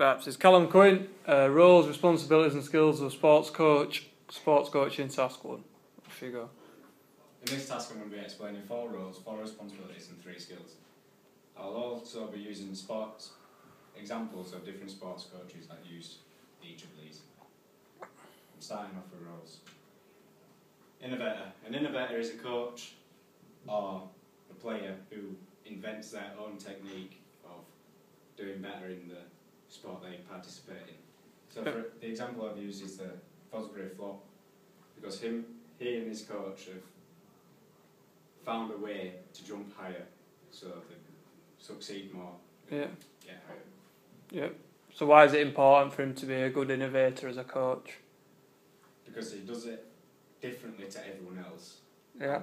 perhaps, is Callum Quinn, roles, responsibilities and skills of a sports coach in task 1. Off you go. In this task I'm going to be explaining 4 roles, 4 responsibilities and 3 skills. I'll also be using sports examples of different sports coaches that use each of these. I'm starting off with roles. Innovator. An innovator is a coach or a player who invents their own technique of doing better in the sport they participate in. So for the example I've used is the Fosbury flop, because he and his coach have found a way to jump higher so they succeed more. Yeah. Get higher. Yeah. So why is it important for him to be a good innovator as a coach? Because he does it differently to everyone else. Yeah.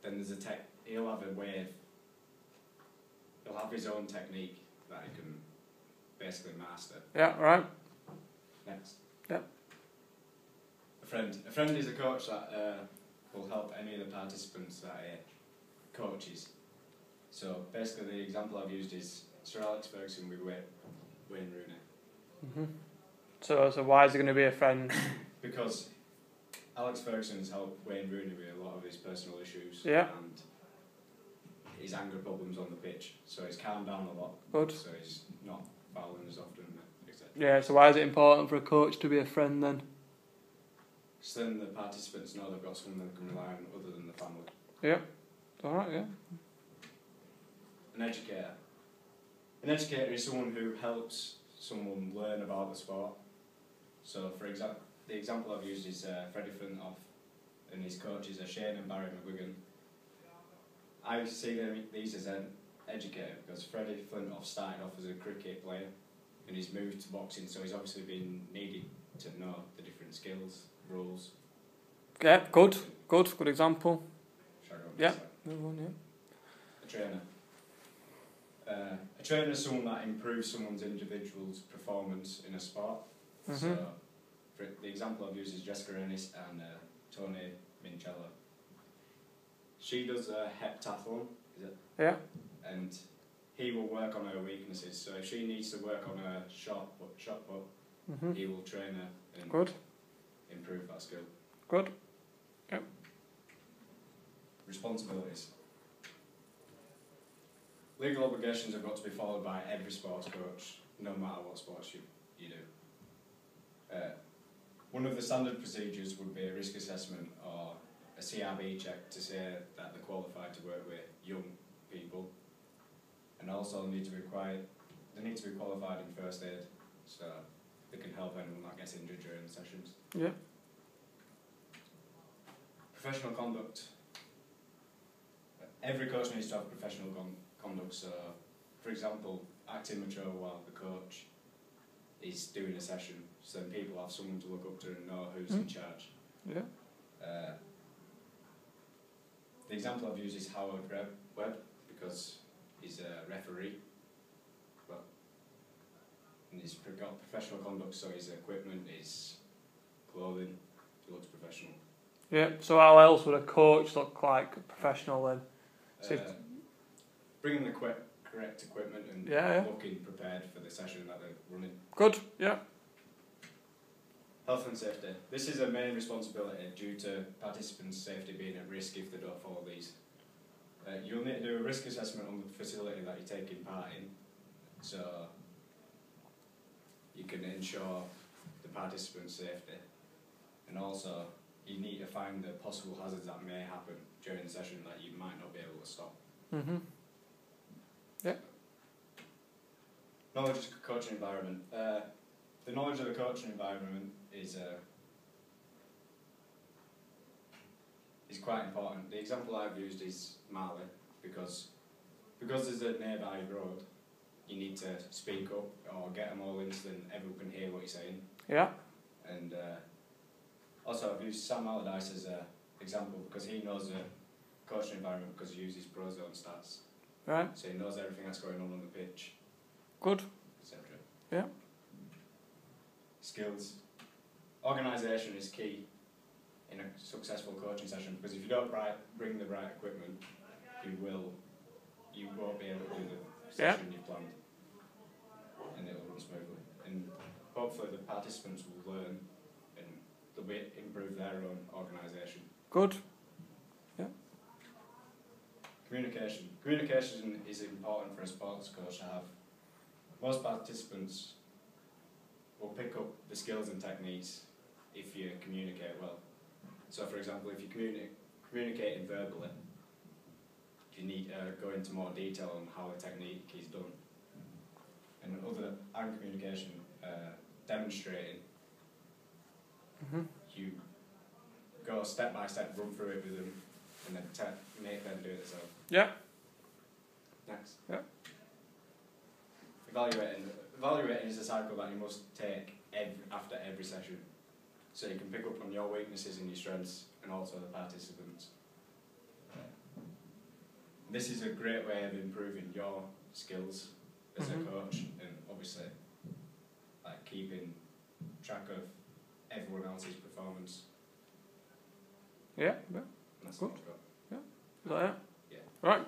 And then there's he'll have a way he'll have his own technique that he can basically master. Yeah, right. Next. Yeah. A friend is a coach that will help any of the participants that he coaches. So basically the example I've used is Sir Alex Ferguson with Wayne Rooney. So why is he going to be a friend? Because Alex Ferguson has helped Wayne Rooney with a lot of his personal issues and his anger problems on the pitch. So he's calmed down a lot. Good. So he's not fouling as often, etc. Yeah, so why is it important for a coach to be a friend then? So then the participants know they've got someone they can rely on other than the family. Yeah. Alright, yeah. An educator. An educator is someone who helps someone learn about the sport. So for example, the example I've used is Freddie Flintoff and his coaches are Shane and Barry McGuigan. I see these as an educator because Freddie Flintoff started off as a cricket player and he's moved to boxing, so he's obviously been needed to know the different skills, rules. Yeah, good example. Shall I go on Yeah. this side? Move on, yeah. A trainer. A trainer is someone that improves someone's individual's performance in a sport. So, for the example I've used is Jessica Ennis and Tony Minchella. She does a heptathlon, is it? Yeah. And he will work on her weaknesses. So if she needs to work on her shot put, he will train her and improve that skill. Good. Yep. Responsibilities. Legal obligations have got to be followed by every sports coach, no matter what sports you do. One of the standard procedures would be a risk assessment or a CRB check to say that they're qualified to work with young people, and also they need to be qualified in first aid, so they can help anyone that gets injured during the sessions. Yeah. Professional conduct. Every coach needs to have professional conduct, so for example, act immature while the coach is doing a session, so then people have someone to look up to and know who's in charge. Yeah. The example I've used is Howard Webb, because he's a referee, and he's got professional conduct, so his equipment, his clothing, he looks professional. Yeah, so how else would a coach look like professional then? Bringing the correct equipment and looking prepared for the session that they're running. Good, yeah. Health and safety. This is a main responsibility due to participants' safety being at risk if they don't follow these. You'll need to do a risk assessment on the facility that you're taking part in, so you can ensure the participants' safety. And also, you need to find the possible hazards that may happen during the session that you might not be able to stop. Yeah. Knowledge of the coaching environment. The knowledge of the coaching environment is quite important. The example I've used is Marley, because there's a nearby road, you need to speak up or get them all in so then everyone can hear what you're saying. Yeah. And also I've used Sam Allardyce as an example because he knows the coaching environment because he uses Prozone stats. Right. So he knows everything that's going on the pitch. Good. Etc. Yeah. Skills. Organisation is key in a successful coaching session because if you don't bring the right equipment, you won't be able to do the session you've planned, and it hopefully the participants will learn and they'll improve their own organisation. Good. Communication. Communication is important for a sports coach to have. Most participants will pick up the skills and techniques if you communicate well. So for example, if you're communicating verbally, you need to go into more detail on how the technique is done. And communication, demonstrating, you go step by step, run through it with them, and then make them do it themselves. Yeah. Next. Yeah. Evaluating is a cycle that you must take after every session. So you can pick up on your weaknesses and your strengths, and also the participants. This is a great way of improving your skills as a coach, and obviously like keeping track of everyone else's performance. Yeah. That's Good. what I've got. Yeah. Is that it? Yeah. Right.